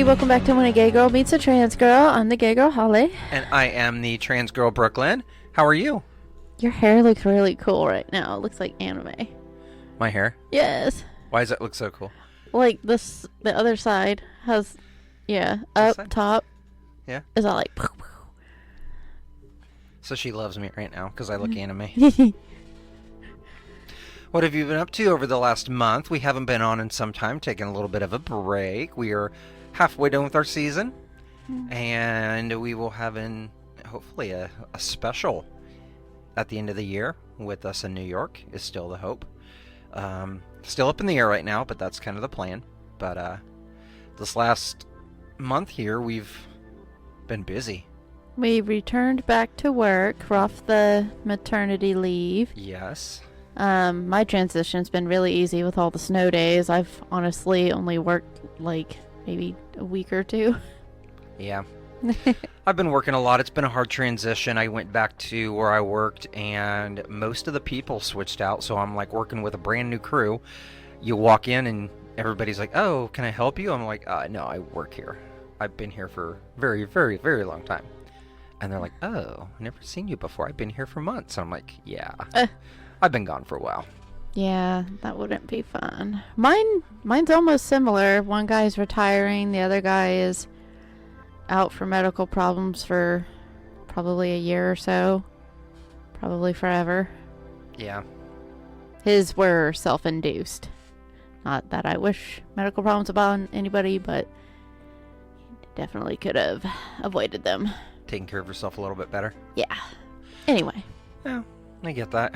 everybody, welcome back to When a Gay Girl Meets a Trans Girl. I'm the gay girl, Holly. And I am the trans girl, Brooklyn. How are you? Your hair looks really cool right now. It looks like anime. My hair? Yes. Why does it look so cool? Like this, the other side has, up side? top. Yeah. Is all like. So she loves me right now because I look anime. What have you been up to over the last month? We haven't been on in some time, taking a little bit of a break. We are halfway done with our season, and we will have hopefully a special at the end of the year with us in New York is still the hope. Still up in the air right now, but that's kind of the plan. But this last month here, we've been busy. We returned back to work. We're off the maternity leave. Yes. My transition's been really easy with all the snow days. I've honestly only worked like maybe a week or two. Yeah. I've been working a lot. It's been a hard transition. I went back to where I worked and most of the people switched out. So I'm like working with a brand new crew. You walk in and everybody's like, "Oh, can I help you?" I'm like, "No, I work here. I've been here for a very, very, very long time." And they're like, "Oh, I've never seen you before. I've been here for months." And I'm like, "Yeah, I've been gone for a while." Yeah, that wouldn't be fun. Mine's almost similar. One guy's retiring. The other guy is out for medical problems for probably a year or so. Probably forever. Yeah. His were self-induced. Not that I wish medical problems upon anybody, but definitely could have avoided them. Taking care of yourself a little bit better. Yeah. Anyway. Yeah, I get that.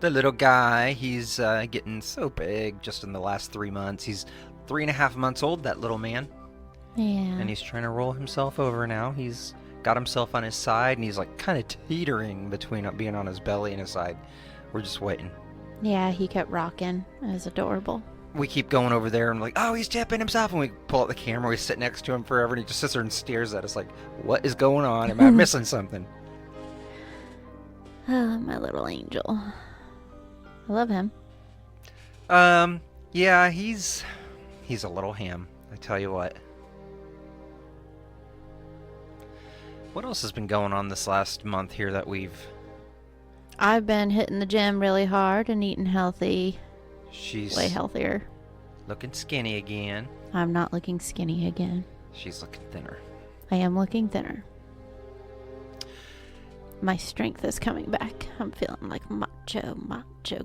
The little guy, he's getting so big just in the last 3 months. He's 3.5 months old, that little man. Yeah. And he's trying to roll himself over now. He's got himself on his side, and he's like kind of teetering between being on his belly and his side. We're just waiting. Yeah, he kept rocking. It was adorable. We keep going over there and like, "Oh, he's tipping himself." And we pull out the camera. We sit next to him forever, and he just sits there and stares at us like, "What is going on? Am I missing something?" Oh, my little angel. I love him. Yeah, he's a little ham. I tell you what. What else has been going on this last month here that I've been hitting the gym really hard and eating healthy. She's way healthier. Looking skinny again. I'm not looking skinny again. She's looking thinner. I am looking thinner. My strength is coming back. I'm feeling like macho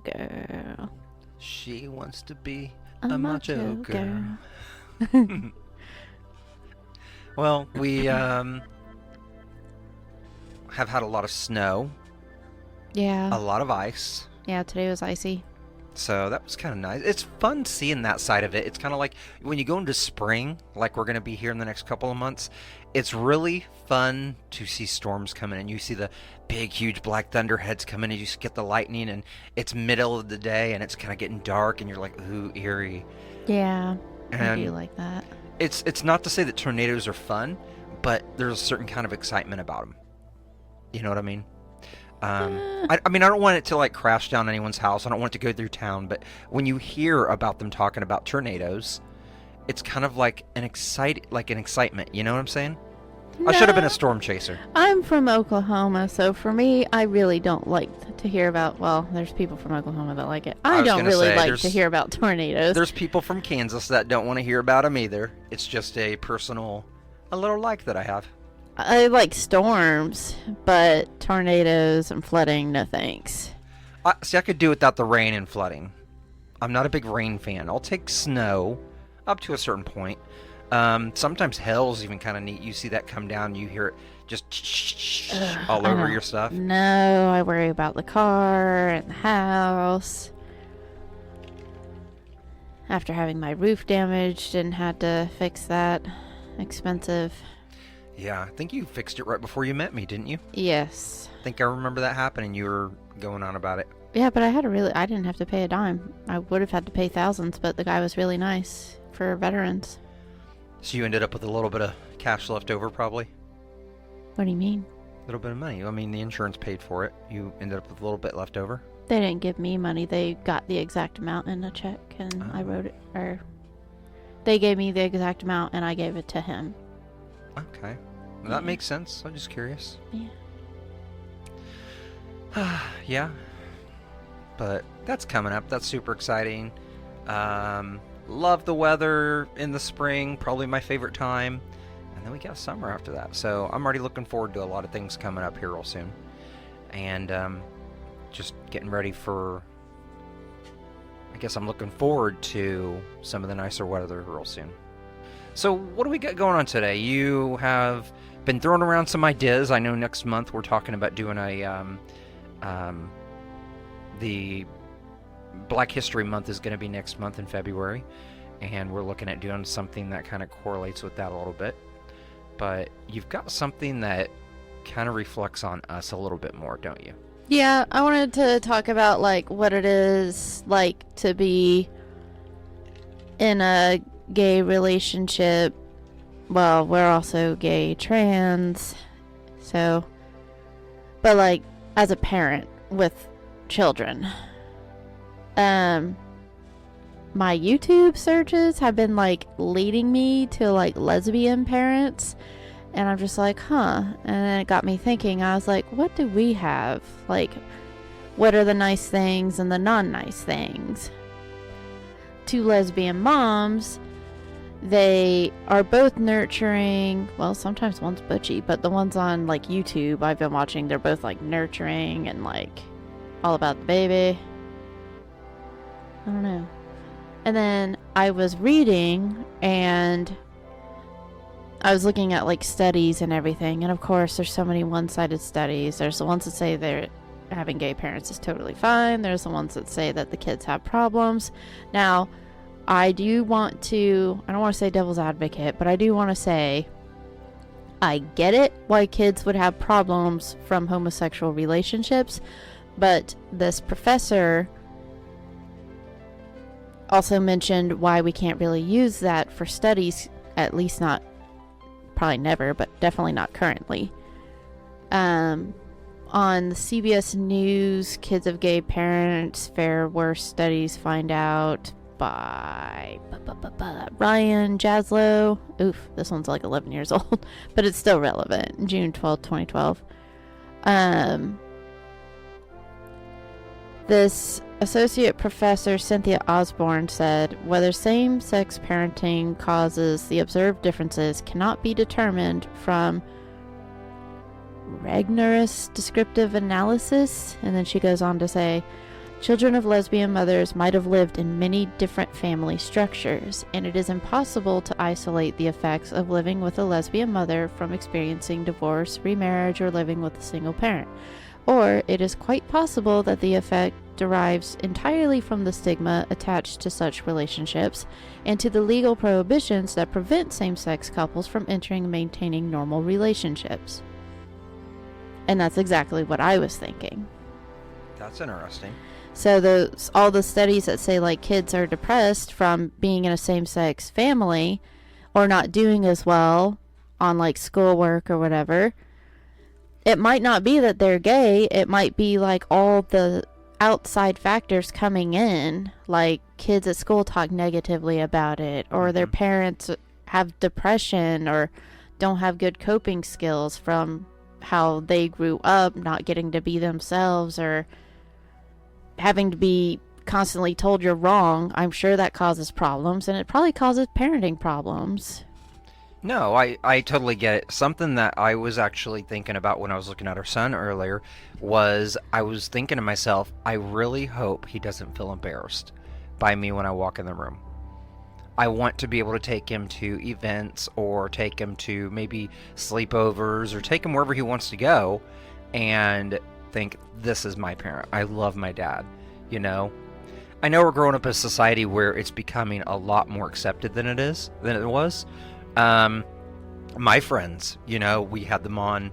girl. She wants to be a macho girl. Well, we have had a lot of snow. Yeah. A lot of ice. Yeah, today was icy. So that was kind of nice. It's fun seeing that side of it. It's kind of like when you go into spring, like we're going to be here in the next couple of months, it's really fun to see storms coming in. You see the big, huge black thunderheads coming and you get the lightning and it's middle of the day and it's kind of getting dark and you're like, ooh, eerie. Yeah, and I do like that. It's not to say that tornadoes are fun, but there's a certain kind of excitement about them. You know what I mean? I mean, I don't want it to like crash down anyone's house. I don't want it to go through town. But when you hear about them talking about tornadoes, it's kind of like an excitement. You know what I'm saying? No, I should have been a storm chaser. I'm from Oklahoma, so for me, I really don't like to hear about. Well, there's people from Oklahoma that like it. I don't really like to hear about tornadoes. There's people from Kansas that don't want to hear about them either. It's just a little like that I have. I like storms, but tornadoes and flooding, no thanks. See, I could do without the rain and flooding. I'm not a big rain fan. I'll take snow up to a certain point. Sometimes hail's even kind of neat. You see that come down, you hear it just all over your stuff. No, I worry about the car and the house. After having my roof damaged and had to fix that. Expensive. Yeah, I think you fixed it right before you met me, didn't you? Yes. I think I remember that happening. You were going on about it. Yeah, but I didn't have to pay a dime. I would have had to pay thousands, but the guy was really nice for veterans. So you ended up with a little bit of cash left over, probably? What do you mean? A little bit of money. I mean, the insurance paid for it. You ended up with a little bit left over. They didn't give me money. They got the exact amount in a check, and I wrote it, or They gave me the exact amount, and I gave it to him. Okay. Well, that makes sense. I'm just curious. Yeah. Yeah. But that's coming up. That's super exciting. Love the weather in the spring. Probably my favorite time. And then we got summer after that. So I'm already looking forward to a lot of things coming up here real soon. And just getting ready for... I guess I'm looking forward to some of the nicer weather real soon. So what do we got going on today? You have been throwing around some ideas. I know next month we're talking about doing the Black History Month is going to be next month in February, and we're looking at doing something that kind of correlates with that a little bit. But you've got something that kind of reflects on us a little bit more, don't you? Yeah, I wanted to talk about, like, what it is like to be in a gay relationship. Well, we're also gay trans, so... But, like, as a parent with children. My YouTube searches have been, like, leading me to, like, lesbian parents. And I'm just like, huh. And then it got me thinking. I was like, what do we have? Like, what are the nice things and the non-nice things? Two lesbian moms, they are both nurturing. Well, sometimes one's butchy, but the ones on, like, YouTube I've been watching, they're both, like, nurturing and, like, all about the baby. I don't know. And then I was reading, and I was looking at, like, studies and everything, and of course there's so many one-sided studies. There's the ones that say they're having gay parents is totally fine. There's the ones that say that the kids have problems. Now, I don't want to say devil's advocate, but I do want to say I get it why kids would have problems from homosexual relationships, but this professor also mentioned why we can't really use that for studies, at least not, probably never, but definitely not currently. On the CBS News, Kids of Gay Parents Fare Worse Studies Find Out by Ryan Jaslow. Oof, this one's like 11 years old, but it's still relevant. June 12, 2012. This associate professor, Cynthia Osborne, said, whether same-sex parenting causes the observed differences cannot be determined from rigorous descriptive analysis. And then she goes on to say, children of lesbian mothers might have lived in many different family structures, and it is impossible to isolate the effects of living with a lesbian mother from experiencing divorce, remarriage, or living with a single parent. Or it is quite possible that the effect derives entirely from the stigma attached to such relationships and to the legal prohibitions that prevent same-sex couples from entering and maintaining normal relationships. And that's exactly what I was thinking. That's interesting. So all the studies that say, like, kids are depressed from being in a same-sex family or not doing as well on, like, schoolwork or whatever, it might not be that they're gay. It might be, like, all the outside factors coming in, like kids at school talk negatively about it, or their parents have depression or don't have good coping skills from how they grew up, not getting to be themselves or having to be constantly told you're wrong. I'm sure that causes problems, and it probably causes parenting problems. No, I totally get it. Something that I was actually thinking about when I was looking at our son earlier was I was thinking to myself, I really hope he doesn't feel embarrassed by me when I walk in the room. I want to be able to take him to events or take him to maybe sleepovers or take him wherever he wants to go and think, this is my parent. I love my dad, you know? I know we're growing up in a society where it's becoming a lot more accepted than it was. My friends, you know, we had them on,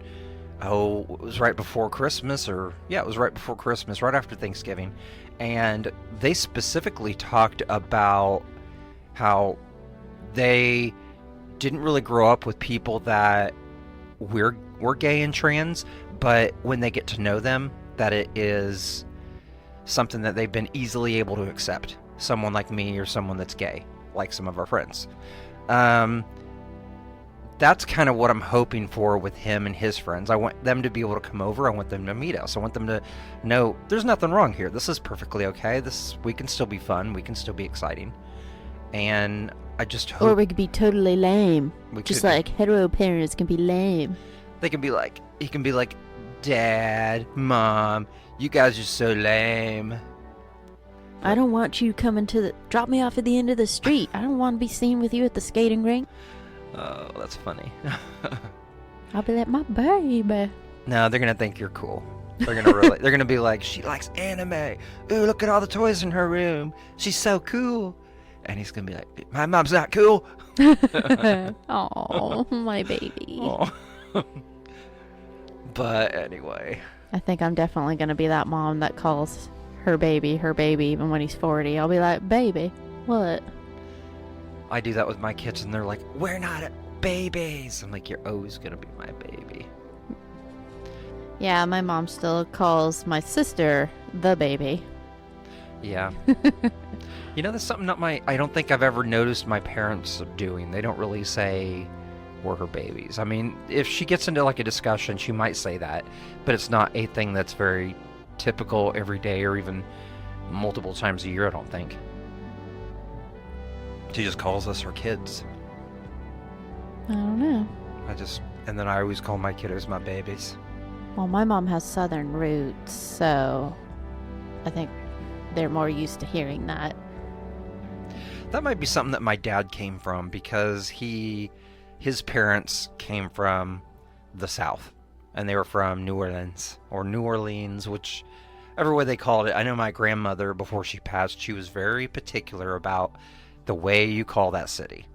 it was right before Christmas, it was right before Christmas, right after Thanksgiving, and they specifically talked about how they didn't really grow up with people that were gay and trans, but when they get to know them, that it is something that they've been easily able to accept. Someone like me or someone that's gay. like some of our friends. That's kind of what I'm hoping for with him and his friends. I want them to be able to come over. I want them to meet us. I want them to know there's nothing wrong here. This is perfectly okay. We can still be fun. We can still be exciting. And I just hope... Or we could be totally lame. Just like hetero parents can be lame. They can be like... He can be like, Dad, Mom, you guys are so lame. I don't want you coming drop me off at the end of the street. I don't want to be seen with you at the skating rink. Oh, that's funny. I'll be like, my baby. No, they're gonna think you're cool. They're gonna be like, she likes anime. Ooh, look at all the toys in her room. She's so cool. And he's gonna be like, my mom's not cool. Oh, my baby. Aw. But anyway. I think I'm definitely gonna be that mom that calls her baby, even when he's 40. I'll be like, baby, what? I do that with my kids, and they're like, we're not babies. I'm like, you're always going to be my baby. Yeah, my mom still calls my sister the baby. Yeah. You know, that's something I don't think I've ever noticed my parents doing. They don't really say we're her babies. I mean, if she gets into like a discussion, she might say that, but it's not a thing that's very typical every day or even multiple times a year, I don't think. She just calls us her kids. I don't know. And then I always call my kiddos my babies. Well, my mom has southern roots, so I think they're more used to hearing that. That might be something that my dad came from, because his parents came from the South, and they were from New Orleans, whichever way they called it. I know my grandmother, before she passed, she was very particular about the way you call that city.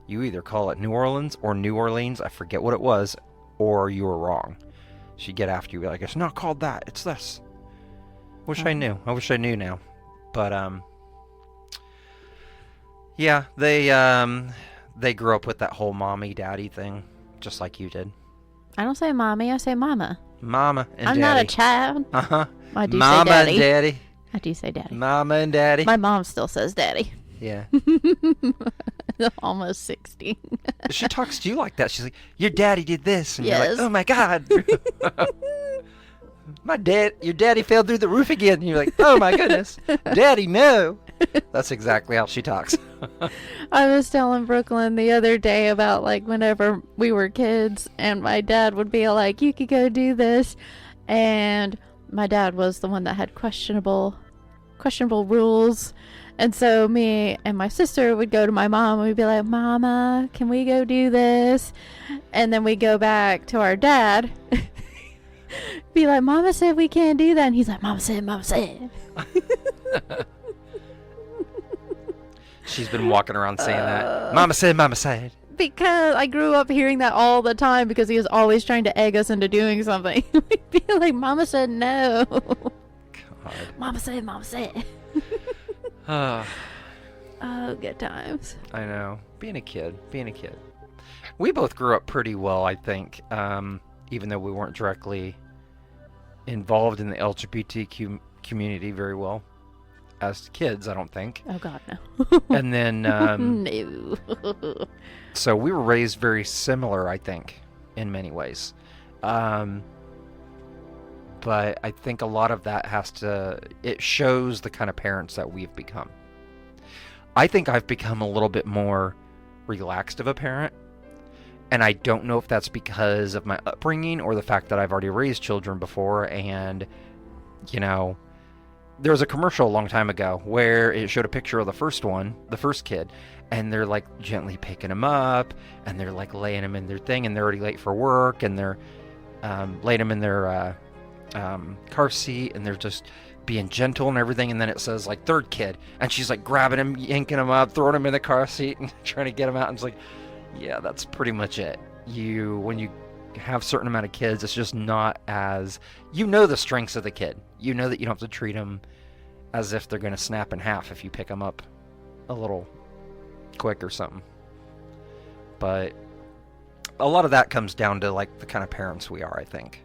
You either call it New Orleans or New Orleans, I forget what it was, or you were wrong. She'd get after you, be like, it's not called that, it's this. I knew. I wish I knew now. But, yeah, they grew up with that whole mommy daddy thing, just like you did. I don't say mommy, I say mama. Mama and I'm daddy. not a child. Uh-huh. I do Mama say daddy. and daddy. I do say daddy. Mama and daddy. My mom still says daddy. Yeah. Almost 60. She talks to you like that. She's like, your daddy did this. And yes. You're like, oh my God. Your daddy fell through the roof again. And you're like, oh my goodness. Daddy, no. That's exactly how she talks. I was telling Brooklyn the other day about like whenever we were kids and my dad would be like, you could go do this. And my dad was the one that had questionable rules. And so me and my sister would go to my mom and we'd be like, Mama, can we go do this? And then we go back to our dad. Be like, Mama said we can't do that. And he's like, Mama said. She's been walking around saying that. Mama said. Because I grew up hearing that all the time because he was always trying to egg us into doing something. We'd be like, Mama said no. God. Mama said. Oh, good times. I know. Being a kid. We both grew up pretty well, I think, even though we weren't directly involved in the LGBTQ community very well. As kids, I don't think. Oh, God, no. And then... no. So we were raised very similar, I think, in many ways. But I think a lot of that it shows the kind of parents that we've become. I think I've become a little bit more relaxed of a parent. And I don't know if that's because of my upbringing or the fact that I've already raised children before. And, you know, there was a commercial a long time ago where it showed a picture of the first kid. And they're like gently picking him up. And they're like laying him in their thing. And they're already late for work. And they're laying him in their... car seat, and they're just being gentle and everything, and then it says like third kid, and she's like grabbing him, yanking him up, throwing him in the car seat and trying to get him out, and it's like, yeah, that's pretty much it. When you have a certain amount of kids, it's just not as, the strengths of the kid. You know that you don't have to treat them as if they're going to snap in half if you pick them up a little quick or something. But a lot of that comes down to like the kind of parents we are, I think.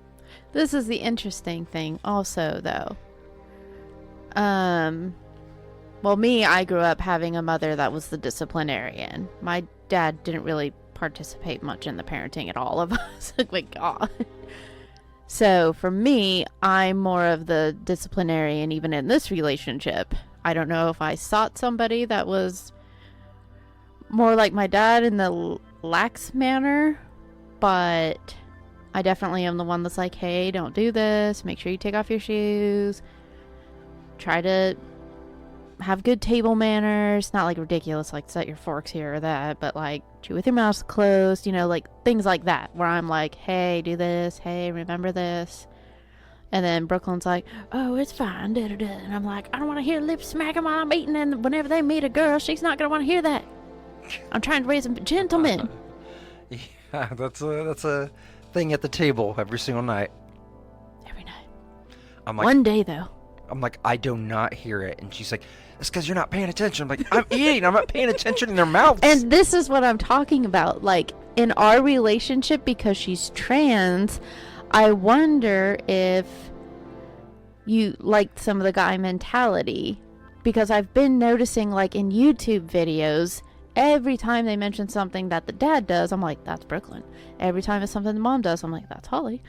This is the interesting thing also, though. Well, me, I grew up having a mother that was the disciplinarian. My dad didn't really participate much in the parenting at all of us. Like, my God. So for me, I'm more of the disciplinarian even in this relationship. I don't know if I sought somebody that was more like my dad in the lax manner, but I definitely am the one that's like, hey, don't do this. Make sure you take off your shoes. Try to have good table manners. Not like ridiculous, like set your forks here or that, but like chew with your mouth closed, you know, like things like that, where I'm like, hey, do this. Hey, remember this. And then Brooklyn's like, oh, it's fine. Da, da, da. And I'm like, I don't want to hear lip smacking while I'm eating. And whenever they meet a girl, she's not going to want to hear that. I'm trying to raise a gentleman. Yeah, that's a thing at the table every single night. Every night. I'm like, one day, though. I'm like, I do not hear it. And she's like, it's because you're not paying attention. I'm like, I'm eating. I'm not paying attention in their mouths. And this is what I'm talking about. Like, in our relationship, because she's trans, I wonder if you liked some of the guy mentality. Because I've been noticing, like, in YouTube videos, every time they mention something that the dad does, I'm like, that's Brooklyn. Every time it's something the mom does, I'm like, that's Holly.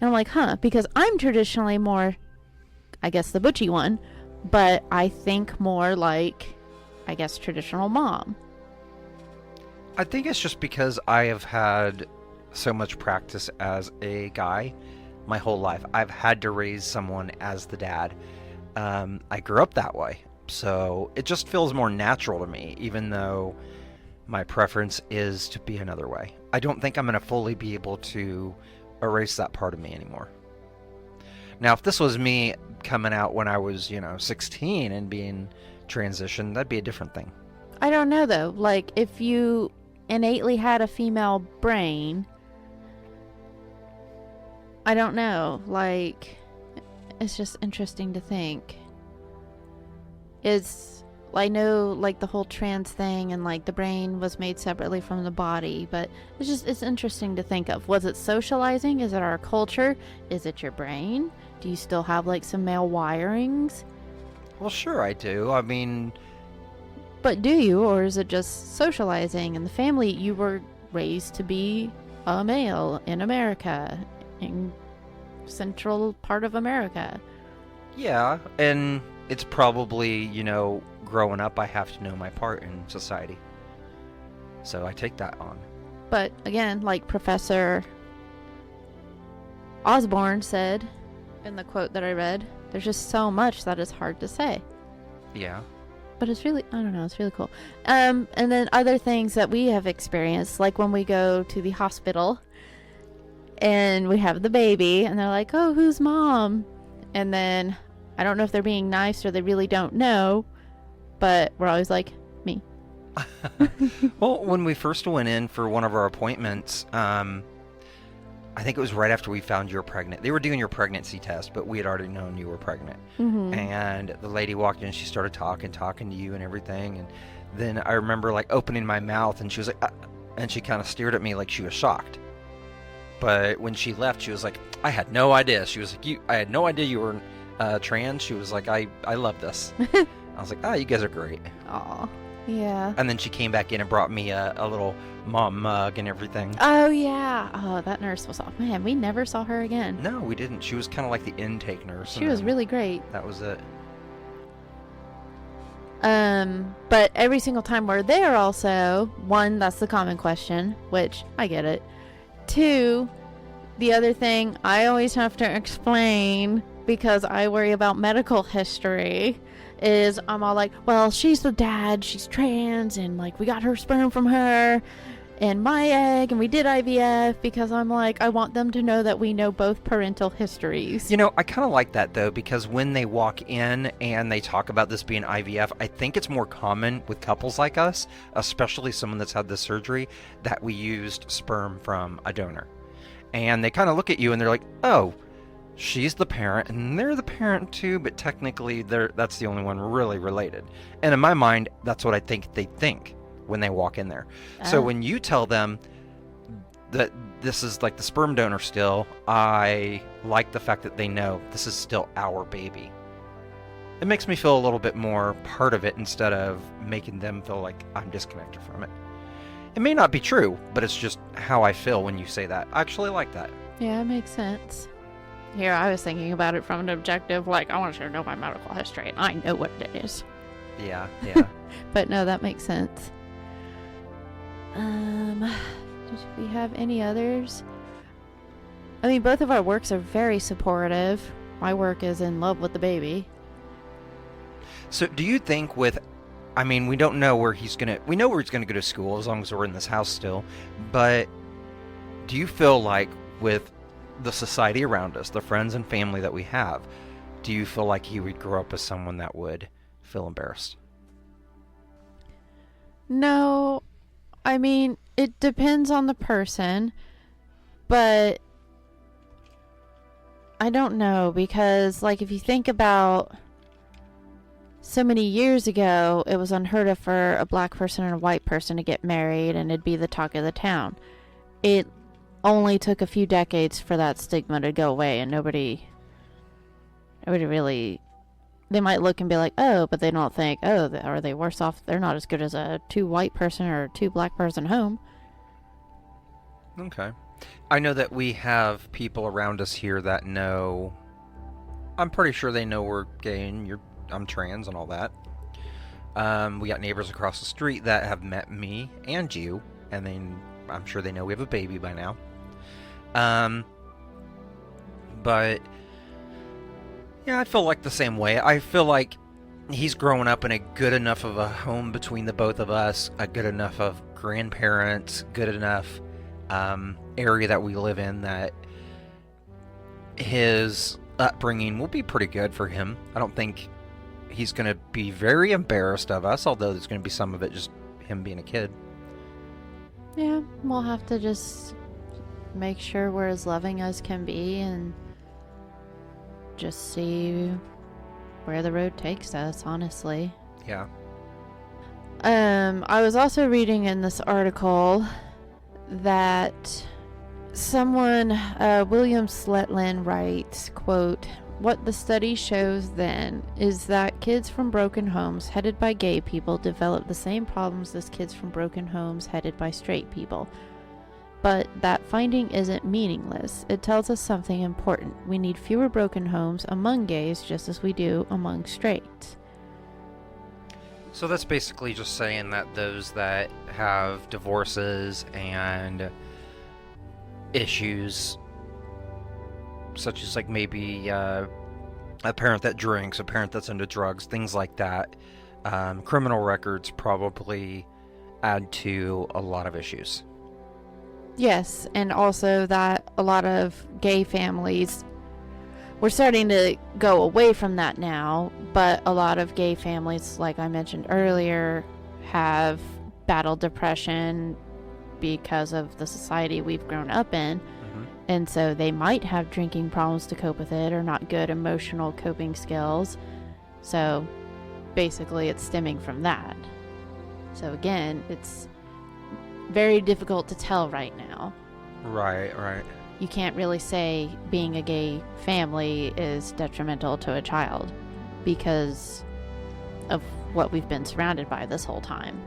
And I'm like, huh, because I'm traditionally more, I guess, the butchy one, but I think more like, I guess, traditional mom. I think it's just because I have had so much practice as a guy my whole life. I've had to raise someone as the dad. I grew up that way. So it just feels more natural to me, even though my preference is to be another way. I don't think I'm going to fully be able to erase that part of me anymore. Now, if this was me coming out when I was, 16 and being transitioned, that'd be a different thing. I don't know, though. Like, if you innately had a female brain, I don't know. Like, it's just interesting to think. I know, like, the whole trans thing and, like, the brain was made separately from the body, but it's interesting to think of. Was it socializing? Is it our culture? Is it your brain? Do you still have, like, some male wirings? Well, sure I do. I mean... But do you, or is it just socializing? In the family, you were raised to be a male in America, in central part of America. Yeah, and it's probably, growing up, I have to know my part in society. So I take that on. But again, like Professor Osborne said in the quote that I read, there's just so much that is hard to say. Yeah. But it's really, I don't know, it's really cool. And then other things that we have experienced, like when we go to the hospital and we have the baby and they're like, oh, who's mom? And then I don't know if they're being nice or they really don't know, but we're always like, me. Well, when we first went in for one of our appointments, I think it was right after we found you were pregnant. They were doing your pregnancy test, but we had already known you were pregnant. Mm-hmm. And the lady walked in, she started talking to you and everything. And then I remember, like, opening my mouth, and she was like, and she kind of stared at me like she was shocked. But when she left, she was like, I had no idea. She was like, I had no idea you were trans. She was like, I love this. I was like, oh, you guys are great. Aw, yeah. And then she came back in and brought me a little mom mug and everything. Oh, yeah. Oh, that nurse was off. Man, we never saw her again. No, we didn't. She was kind of like the intake nurse. She was really great. That was it. But every single time we're there also, one, that's the common question, which I get it. Two, the other thing I always have to explain because I worry about medical history is I'm all like, well, she's the dad, she's trans, and like we got her sperm from her and my egg, and we did IVF, because I'm like, I want them to know that we know both parental histories. I kind of like that though, because when they walk in and they talk about this being IVF, I think it's more common with couples like us, especially someone that's had the surgery, that we used sperm from a donor. And they kind of look at you and they're like, oh, she's the parent and they're the parent too, but technically that's the only one really related. And in my mind, that's what I think they think when they walk in there. So when you tell them that this is like the sperm donor still, I like the fact that they know this is still our baby. It makes me feel a little bit more part of it instead of making them feel like I'm disconnected from it. It may not be true, but it's just how I feel when you say that. I actually like that. Yeah, it makes sense. Here, I was thinking about it from an objective, like, I want you to know my medical history, and I know what it is. Yeah. But no, that makes sense. Do we have any others? I mean, both of our works are very supportive. My work is in love with the baby. So do you think we don't know where we know where he's gonna go to school as long as we're in this house still, but do you feel like with the society around us, the friends and family that we have, do you feel like he would grow up as someone that would feel embarrassed? No, I mean, it depends on the person, but I don't know, because, like, if you think about so many years ago, it was unheard of for a black person and a white person to get married, and it'd be the talk of the town. It only took a few decades for that stigma to go away, and nobody really, they might look and be like, oh, but they don't think, oh, are they worse off? They're not as good as a two white person or two black person home. Okay. I know that we have people around us here that know, I'm pretty sure they know we're gay and I'm trans and all that. We got neighbors across the street that have met me and you, and then I'm sure they know we have a baby by now. But yeah, I feel like the same way. I feel like he's growing up in a good enough of a home between the both of us, a good enough of grandparents, good enough area that we live in that his upbringing will be pretty good for him. I don't think he's going to be very embarrassed of us, although there's going to be some of it just him being a kid. Yeah, we'll have to just make sure we're as loving as can be and just see where the road takes us, honestly. Yeah. I was also reading in this article that someone, William Sletland, writes, quote, "What the study shows then is that kids from broken homes headed by gay people develop the same problems as kids from broken homes headed by straight people. But that finding isn't meaningless. It tells us something important. We need fewer broken homes among gays just as we do among straights." So that's basically just saying that those that have divorces and issues, such as like maybe a parent that drinks, a parent that's into drugs, things like that, criminal records probably add to a lot of issues. Yes, and also that a lot of gay families, we're starting to go away from that now, but a lot of gay families, like I mentioned earlier, have battled depression because of the society we've grown up in. Mm-hmm. And so they might have drinking problems to cope with it or not good emotional coping skills. So basically it's stemming from that. So again, it's very difficult to tell right now. Right. You can't really say being a gay family is detrimental to a child because of what we've been surrounded by this whole time.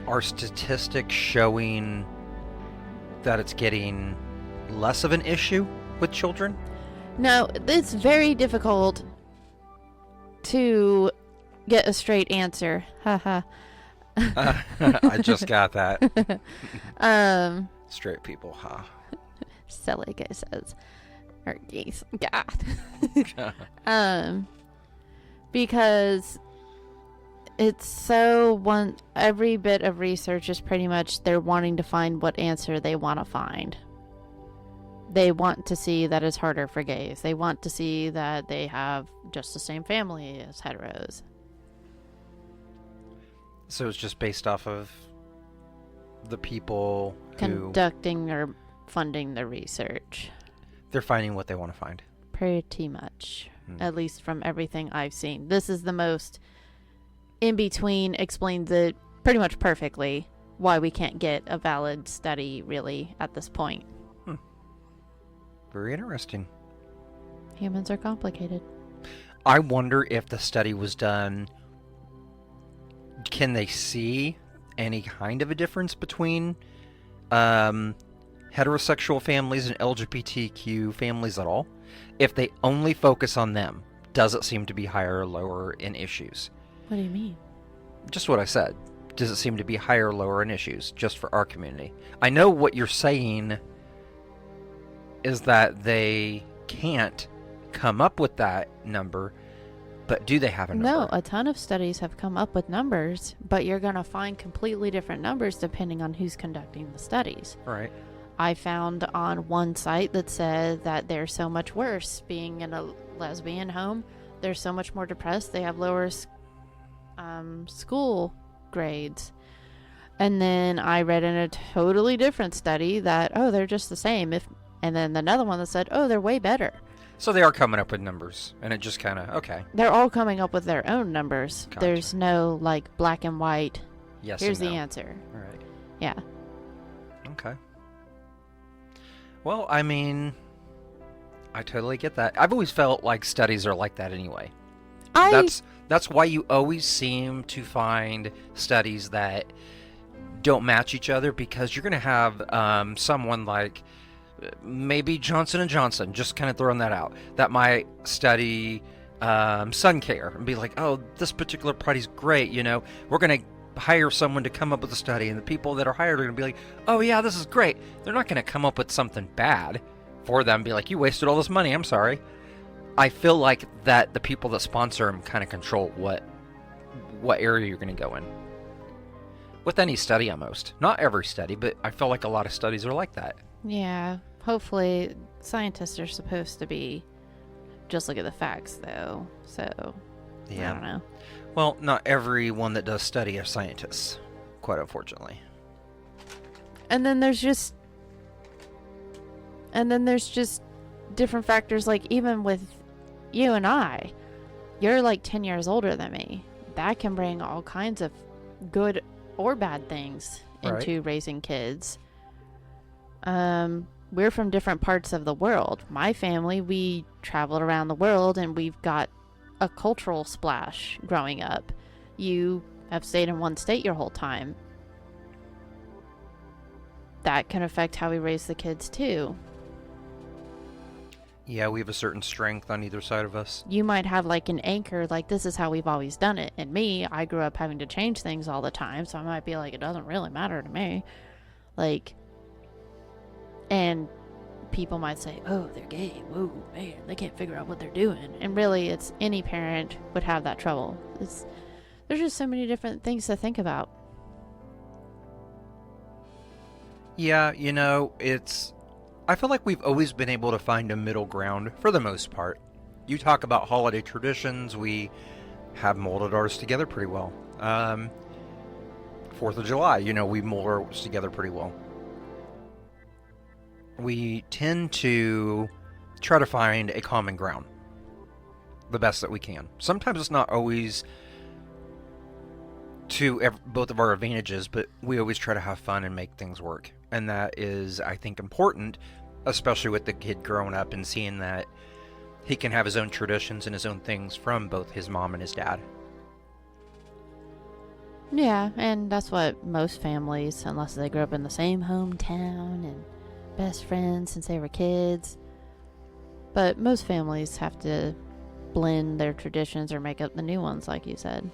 Are statistics showing that it's getting less of an issue with children? No, it's very difficult to get a straight answer. Haha. I just got that. Straight people, huh? Silly guy says. Or geese. God. Because it's so every bit of research is pretty much they're wanting to find what answer they want to find. They want to see that it's harder for gays. They want to see that they have just the same family as heteros. So it's just based off of the people conducting or funding the research. They're finding what they want to find. Pretty much. At least from everything I've seen. This is the most in between, explains it pretty much perfectly why we can't get a valid study really at this point. Very interesting. Humans are complicated. I wonder if the study was done, can they see any kind of a difference between heterosexual families and LGBTQ families at all? If they only focus on them, does it seem to be higher or lower in issues? What do you mean? Just what I said. Does it seem to be higher or lower in issues, just for our community? I know what you're saying is that they can't come up with that number, but do they have a number? No, a ton of studies have come up with numbers, but you're going to find completely different numbers depending on who's conducting the studies. Right. I found on one site that said that they're so much worse being in a lesbian home. They're so much more depressed. They have lower school grades. And then I read in a totally different study that, oh, they're just the same. And then another one that said, oh, they're way better. So they are coming up with numbers, and it just kind of, okay. They're all coming up with their own numbers. Gotcha. There's no, like, black and white. Yes. Here's and the no. answer. All right. Yeah. Okay. Well, I mean, I totally get that. I've always felt like studies are like that anyway. That's why you always seem to find studies that don't match each other, because you're going to have someone like maybe Johnson & Johnson, just kind of throwing that out, that might study sun care and be like, oh, this particular party's great, you know, we're going to hire someone to come up with a study, and the people that are hired are going to be like, oh yeah, this is great. They're not going to come up with something bad for them, be like, you wasted all this money, I'm sorry. I feel like that the people that sponsor them kind of control what area you're going to go in. With any study almost. Not every study, but I feel like a lot of studies are like that. Yeah. Hopefully, scientists are supposed to be just look at the facts, though. So, Yeah. I don't know. Well, not everyone that does study are scientists, quite unfortunately. And then there's just different factors, like even with you and I. You're like 10 years older than me. That can bring all kinds of good or bad things into raising kids. We're from different parts of the world. My family, we traveled around the world, and we've got a cultural splash growing up. You have stayed in one state your whole time. That can affect how we raise the kids too. Yeah, we have a certain strength on either side of us. You might have like an anchor, like this is how we've always done it. And me, I grew up having to change things all the time, so I might be like, it doesn't really matter to me. Like, and people might say, oh, they're gay. Whoa, man, they can't figure out what they're doing. And really, it's any parent would have that trouble. There's just so many different things to think about. Yeah, you know, I feel like we've always been able to find a middle ground for the most part. You talk about holiday traditions, we have molded ours together pretty well. 4th of July, you know, we mold ours together pretty well. We tend to try to find a common ground the best that we can. Sometimes it's not always to both of our advantages, but we always try to have fun and make things work. And that is, I think, important, especially with the kid growing up and seeing that he can have his own traditions and his own things from both his mom and his dad. Yeah, and that's what most families, unless they grew up in the same hometown and best friends since they were kids. But most families have to blend their traditions or make up the new ones, like you said.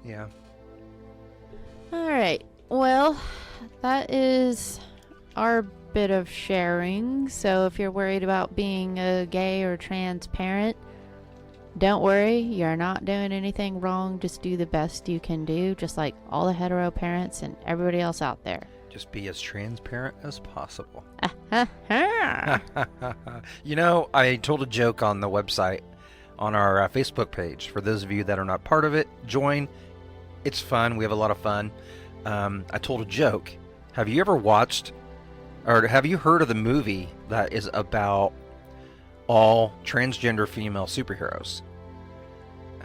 Yeah. Alright, well, that is our bit of sharing. So if you're worried about being a gay or trans parent, don't worry, you're not doing anything wrong. Just do the best you can do, just like all the hetero parents and everybody else out there. Just be as transparent as possible. Ha. You know, I told a joke on the website, on our Facebook page. For those of you that are not part of it, join. It's fun. We have a lot of fun. I told a joke. Have you ever watched, or have you heard of the movie that is about all transgender female superheroes?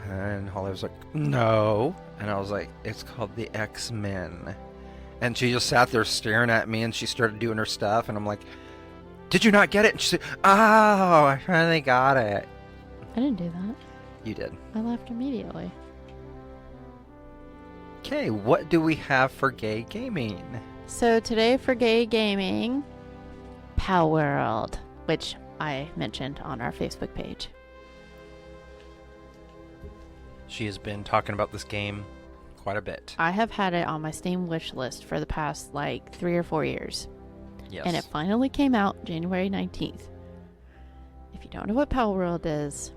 And Holly was like, no. And I was like, it's called the X-Men. And she just sat there staring at me, and she started doing her stuff, and I'm like, Did you not get it? And she said, oh, I finally got it. I didn't do that. You did. I left immediately. Okay, what do we have for gay gaming? So today for gay gaming, Palworld, which I mentioned on our Facebook page. She has been talking about this game quite a bit. I have had it on my Steam wish list for the past like 3 or 4 years. Yes. And it finally came out January 19th. If you don't know what Palworld is,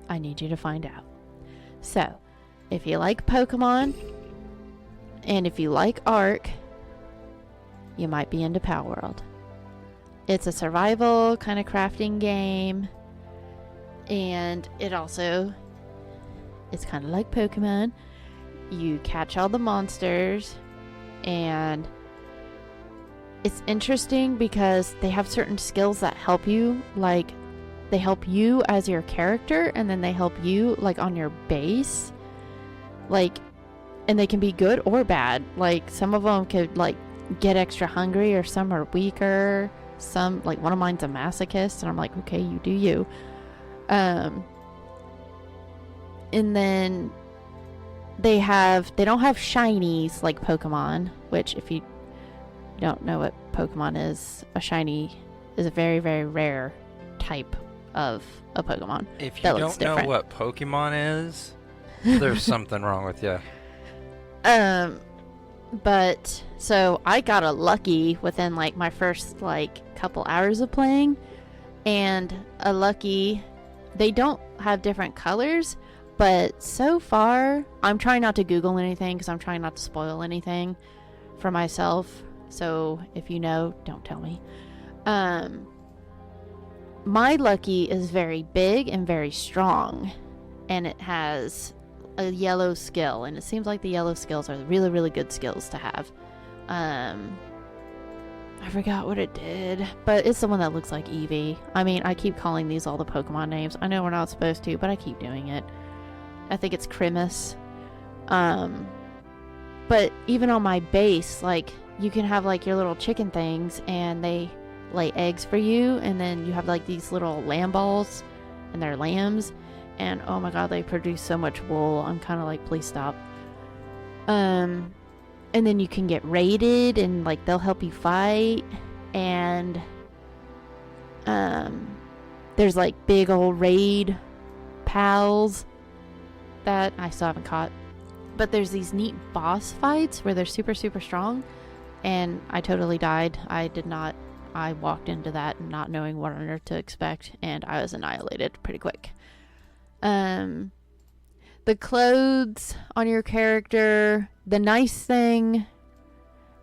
I need you to find out. So, if you like Pokemon, and if you like Ark, you might be into Palworld. It's a survival kind of crafting game, and it's kind of like Pokemon. You catch all the monsters, and it's interesting because they have certain skills that help you, like they help you as your character, and then they help you like on your base, like, and they can be good or bad. Like some of them could like get extra hungry, or some are weaker. Some, like one of mine's a masochist, and I'm like, okay, you do you. And then they don't have shinies like Pokemon, which if you don't know what Pokemon is, a shiny is a very, very rare type of a Pokemon. If you don't know what Pokemon is, there's something wrong with you. But so I got a lucky within like my first like couple hours of playing, and a lucky, they don't have different colors, but so far I'm trying not to Google anything because I'm trying not to spoil anything for myself. So if you know, don't tell me. My lucky is very big and very strong, and it has a yellow skill, and it seems like the yellow skills are really, really good skills to have. I forgot what it did, but it's the one that looks like Eevee. I mean, I keep calling these all the Pokemon names. I know we're not supposed to, but I keep doing it. I think it's Krimis. But even on my base, like, you can have like your little chicken things, and they lay eggs for you, and then you have like these little lamb balls, and they're lambs, and oh my god, they produce so much wool. I'm kind of like, please stop. And then you can get raided, and like they'll help you fight, and there's like big old raid pals that I still haven't caught, but there's these neat boss fights where they're super, super strong, and I totally died. I walked into that not knowing what on earth to expect, and I was annihilated pretty quick. The clothes on your character, the nice thing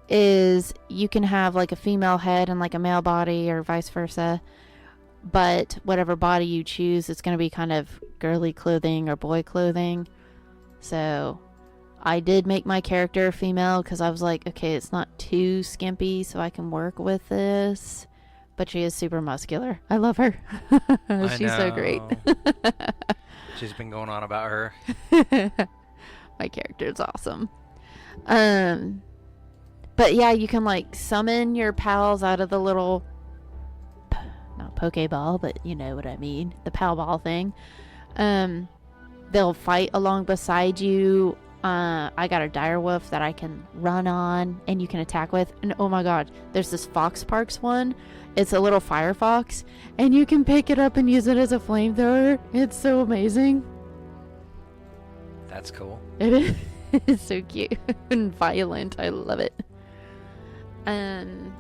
is you can have like a female head and like a male body, or vice versa, but whatever body you choose, it's going to be kind of girly clothing or boy clothing. So I did make my character female because I was like, okay, it's not too skimpy, so I can work with this. But she is super muscular. I love her. She's so great. She's been going on about her. My character is awesome. But yeah, you can like summon your pals out of the little, not Pokeball, but you know what I mean, the pal ball thing. They'll fight along beside you. I got a direwolf that I can run on and you can attack with, and oh my god, there's this Fox Parks one. It's a little fire fox, and you can pick it up and use it as a flamethrower. It's so amazing. That's cool. It is. It's so cute and violent. I love it. And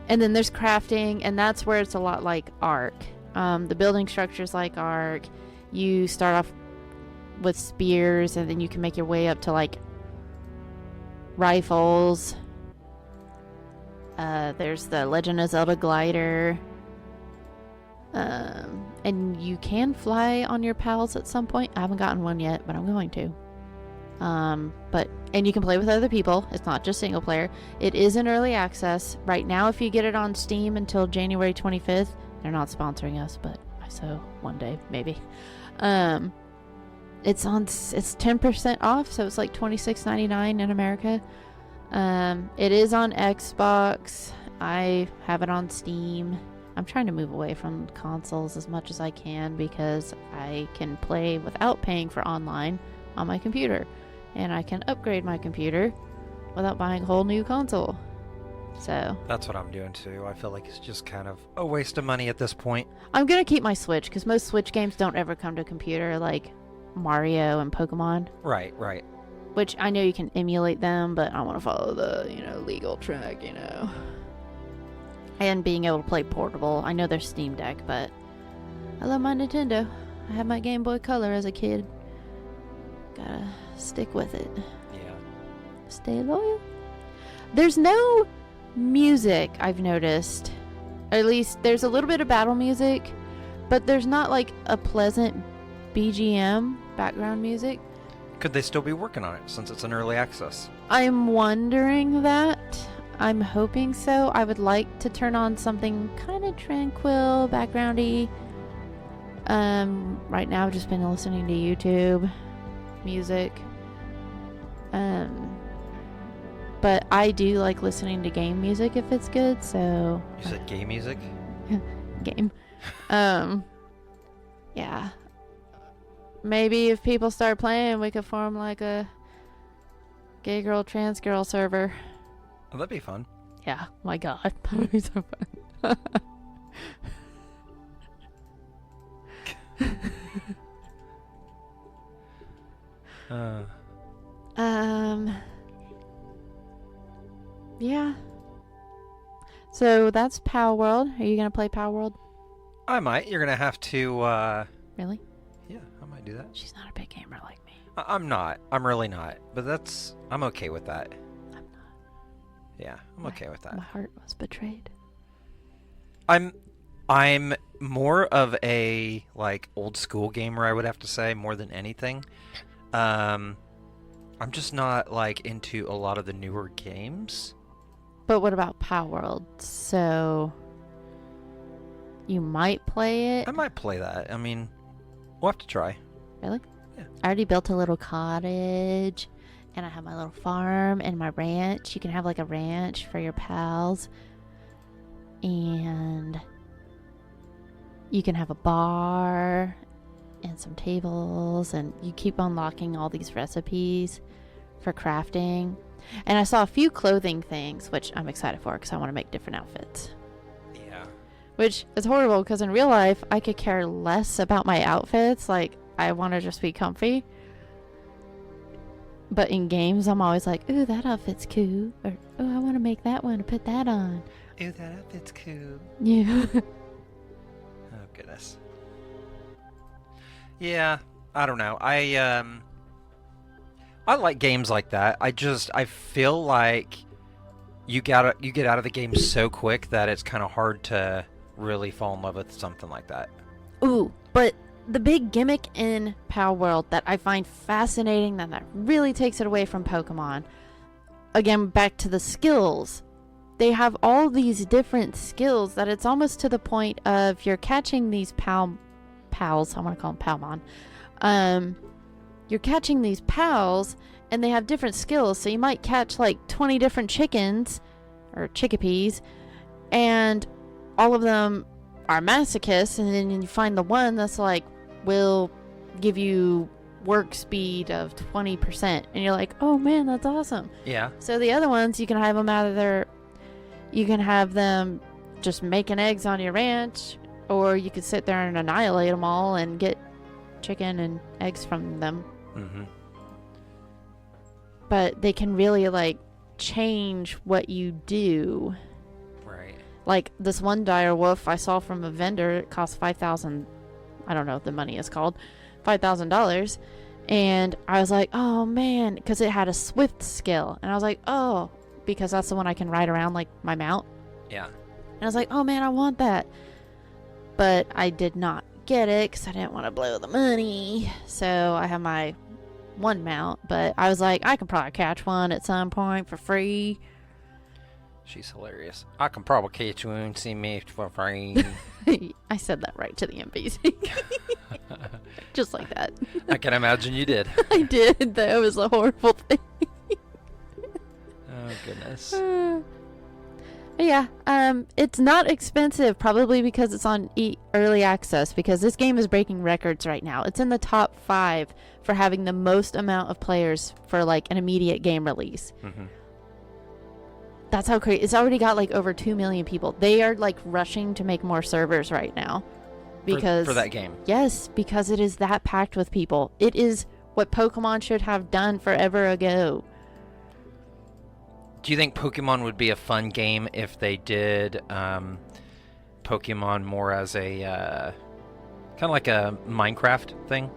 then there's crafting, and that's where it's a lot like Ark. The building structure's like Ark. You start off with spears, and then you can make your way up to like rifles. There's the Legend of Zelda glider. And you can fly on your pals at some point. I haven't gotten one yet, but I'm going to. And you can play with other people. It's not just single player. It is in early access right now. If you get it on Steam until January 25th, they're not sponsoring us, but so one day maybe. It's 10% off, so it's like $26.99 in America. It is on Xbox, I have it on Steam. I'm trying to move away from consoles as much as I can because I can play without paying for online on my computer. And I can upgrade my computer without buying a whole new console. So That's what I'm doing too. I feel like it's just kind of a waste of money at this point. I'm going to keep my Switch because most Switch games don't ever come to a computer like Mario and Pokemon. Right. Which I know you can emulate them, but I want to follow the, legal track, And being able to play portable. I know there's Steam Deck, but I love my Nintendo. I had my Game Boy Color as a kid. Gotta stick with it. Yeah. Stay loyal. There's no music, I've noticed. Or at least there's a little bit of battle music, but there's not like a pleasant BGM, background music. Could they still be working on it since it's an early access? I'm wondering that. I'm hoping so. I would like to turn on something kind of tranquil, backgroundy. Right now I've just been listening to YouTube music. But I do like listening to game music if it's good, so... You said gay music? Game. Yeah. Maybe if people start playing, we could form like a gay girl, trans girl server. Oh, that'd be fun. Yeah, my god, that would be so fun. Yeah. So that's Palworld. Are you gonna play Palworld? I might. You're gonna have to, Really? Yeah, I might do that. She's not a big gamer like me. I'm not. I'm really not. But I'm okay with that. I'm not. Yeah, I'm okay with that. My heart was betrayed. I'm more of a, like, old school gamer, I would have to say, more than anything. I'm just not, like, into a lot of the newer games. But what about Palworld? So you might play it? I might play that. I mean, we'll have to try. Really? Yeah. I already built a little cottage, and I have my little farm and my ranch. You can have like a ranch for your pals, and you can have a bar and some tables, and you keep unlocking all these recipes for crafting. And I saw a few clothing things, which I'm excited for because I want to make different outfits. Yeah. Which is horrible because in real life, I could care less about my outfits. Like, I want to just be comfy. But in games, I'm always like, ooh, that outfit's cool. Or, oh, I want to make that one and put that on. Ooh, that outfit's cool. Yeah. Oh, goodness. Yeah, I don't know. I like games like that. I feel like you get out of the game so quick that it's kind of hard to really fall in love with something like that. Ooh, but the big gimmick in Palworld that I find fascinating that really takes it away from Pokemon. Again, back to the skills. They have all these different skills that it's almost to the point of you're catching these pals. I want to call them Palmon. You're catching these pals, and they have different skills. So you might catch like 20 different chickens, or chickapees, and all of them are masochists, and then you find the one that's like, will give you work speed of 20%, and you're like, oh man, that's awesome. Yeah. So the other ones, you can have them you can have them just making eggs on your ranch, or you could sit there and annihilate them all and get chicken and eggs from them. Mm-hmm. But they can really like change what you do. Right. Like this one dire wolf I saw from a vendor, it cost $5,000. I don't know what the money is called, $5,000, and I was like, oh man, because it had a swift skill, and I was like, oh, because that's the one I can ride around like my mount. Yeah. And I was like, oh man, I want that, but I did not get it because I didn't want to blow the money. So I have my one mount, but I was like, I can probably catch one at some point for free. She's hilarious. I can probably catch one and see me for free. I said that right to the NPC. Just like that. I can imagine you did. I did. That was a horrible thing. Oh, goodness. Yeah, it's not expensive, probably because it's on early access, because this game is breaking records right now. It's in the top 5 for having the most amount of players for like an immediate game release. Mm-hmm. That's how crazy. It's already got like over 2 million people. They are like rushing to make more servers right now. Because for that game. Yes, because it is that packed with people. It is what Pokemon should have done forever ago. Do you think Pokemon would be a fun game if they did Pokemon more as a kind of like a Minecraft thing?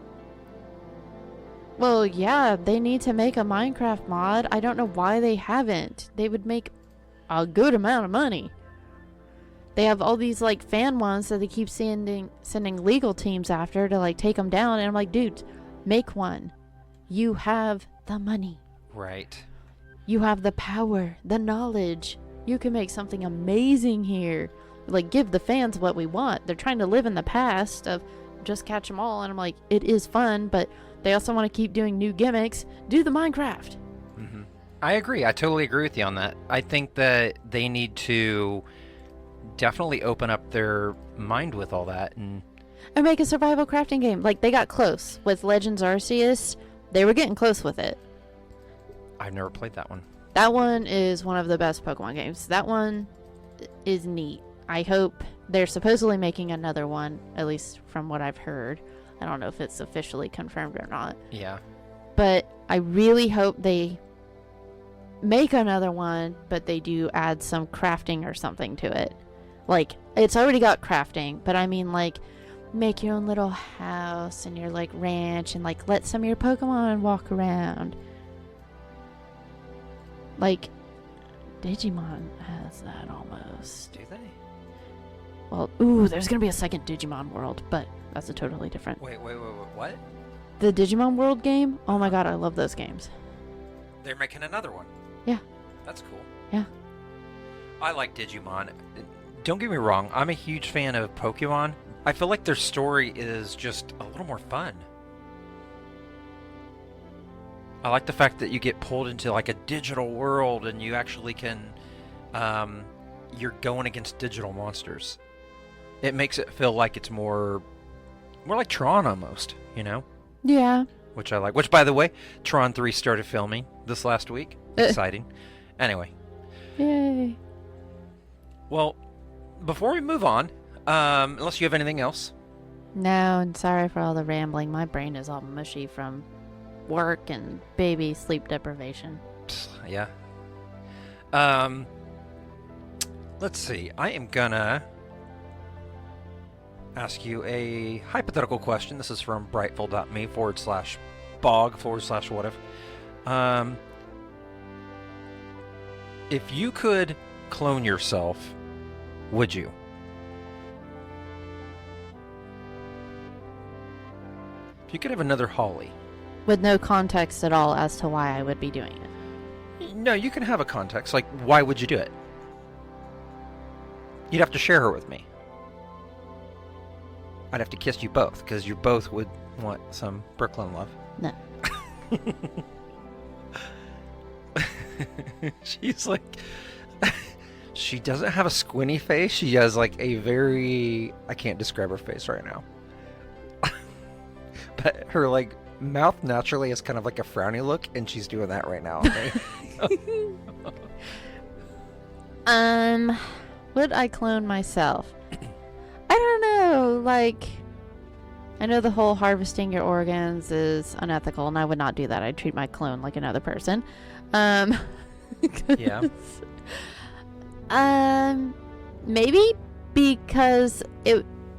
Well, yeah, they need to make a Minecraft mod. I don't know why they haven't. They would make a good amount of money. They have all these like fan ones that they keep sending legal teams after to like take them down, and I'm like, dude, make one. You have the money. Right. You have the power, the knowledge. You can make something amazing here. Like, give the fans what we want. They're trying to live in the past of just catch them all. And I'm like, it is fun, but they also want to keep doing new gimmicks. Do the Minecraft. Mm-hmm. I agree. I totally agree with you on that. I think that they need to definitely open up their mind with all that and make a survival crafting game. Like, they got close with Legends Arceus. They were getting close with it. I've never played that one. That one is one of the best Pokemon games. That one is neat. I hope they're supposedly making another one, at least from what I've heard. I don't know if it's officially confirmed or not. Yeah. But I really hope they make another one, but they do add some crafting or something to it. Like, it's already got crafting, but I mean, like, make your own little house and your, like, ranch and, like, let some of your Pokemon walk around. Like, Digimon has that almost. Do they? Well, ooh, there's gonna be a second Digimon World, but that's a totally different. Wait, what? The Digimon World game? Oh my god, I love those games. They're making another one. Yeah. That's cool. Yeah. I like Digimon. Don't get me wrong, I'm a huge fan of Pokemon. I feel like their story is just a little more fun. I like the fact that you get pulled into like a digital world and you actually can, you're going against digital monsters. It makes it feel like it's more like Tron almost, you know? Yeah. Which I like. Which, by the way, Tron 3 started filming this last week. Exciting. Anyway. Yay. Well, before we move on, unless you have anything else. No, and sorry for all the rambling. My brain is all mushy from work and baby sleep deprivation. Yeah. Let's see. I am gonna ask you a hypothetical question. This is from brightful.me/bog/whatever. If you could clone yourself, would you? If you could have another Holly. With no context at all as to why I would be doing it. No, you can have a context. Like, why would you do it? You'd have to share her with me. I'd have to kiss you both, because you both would want some Brooklyn love. No. She's like... She doesn't have a squinty face. She has like a very... I can't describe her face right now. But her like mouth naturally is kind of like a frowny look, and she's doing that right now. Would I clone myself? I don't know, like, I know the whole harvesting your organs is unethical, and I would not do that. I'd treat my clone like another person. Yeah. Maybe because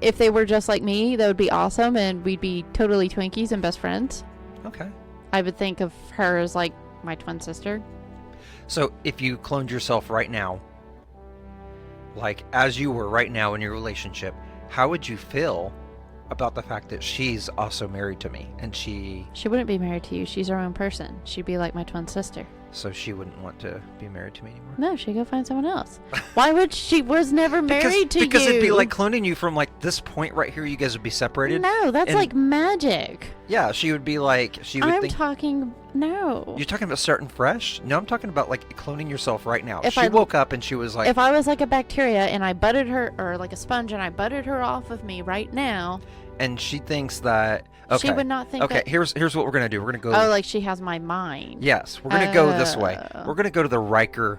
if they were just like me, that would be awesome, and we'd be totally Twinkies and best friends. Okay. I would think of her as like my twin sister. So if you cloned yourself right now, like as you were right now in your relationship, how would you feel about the fact that she's also married to me and she wouldn't be married to you. She's her own person. She'd be like my twin sister. So she wouldn't want to be married to me anymore. No, she'd go find someone else. Why would she? Was never married to you. Because it'd be like cloning you from like this point right here. You guys would be separated. No, that's like magic. Yeah, she would be like I'm talking. No. You're talking about starting fresh? No, I'm talking about like cloning yourself right now. If she woke up and she was like, if I was like a bacteria and I butted her, or like a sponge and I butted her off of me right now, and she thinks that. Okay. She would not think. Okay, here's what we're gonna do. We're gonna go. Oh, like she has my mind. Yes, we're gonna go this way. We're gonna go to the Riker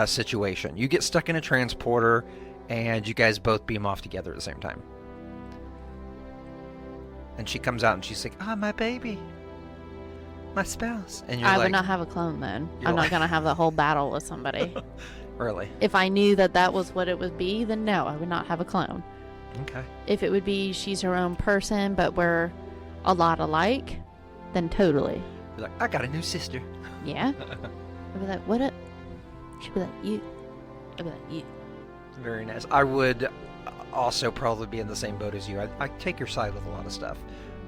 situation. You get stuck in a transporter, and you guys both beam off together at the same time. And she comes out and she's like, "Ah, my baby, my spouse." And you're I like, would not have a clone then. I'm not gonna have the whole battle with somebody. Really? If I knew that was what it would be, then no, I would not have a clone. Okay. If it would be she's her own person, but we're a lot alike, then totally. You're like, I got a new sister. Yeah. I'd be like, what up? She'd be like, you. I'd be like, you. Very nice. I would also probably be in the same boat as you. I take your side with a lot of stuff.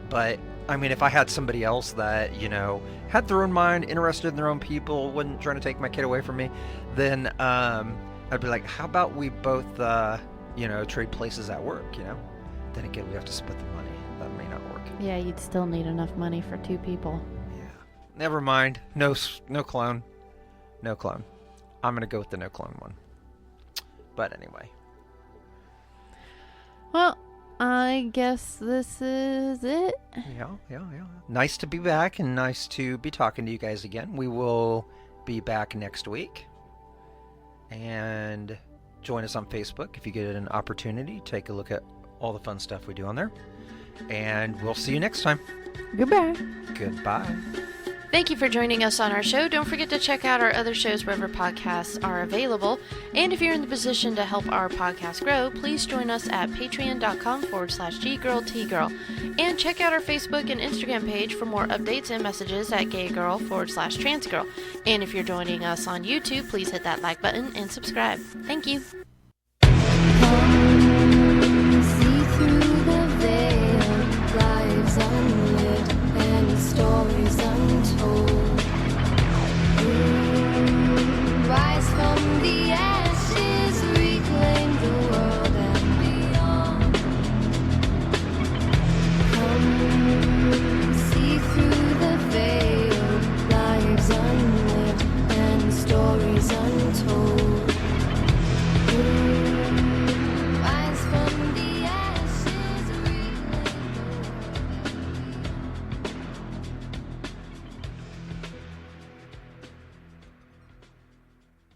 But, I mean, if I had somebody else that, you know, had their own mind, interested in their own people, wasn't trying to take my kid away from me, then I'd be like, how about we both, you know, trade places at work, you know? Then again, we have to split the money. That may not work. Yeah, you'd still need enough money for 2 people. Yeah. Never mind. No clone. No clone. I'm going to go with the no clone one. But anyway. Well, I guess this is it. Yeah. Nice to be back and nice to be talking to you guys again. We will be back next week. And join us on Facebook if you get an opportunity. Take a look at all the fun stuff we do on there. And we'll see you next time. Goodbye. Goodbye. Thank you for joining us on our show. Don't forget to check out our other shows wherever podcasts are available. And if you're in the position to help our podcast grow, please join us at patreon.com/GGirlTGirl. And check out our Facebook and Instagram page for more updates and messages at gaygirl/transgirl. And if you're joining us on YouTube, please hit that like button and subscribe. Thank you.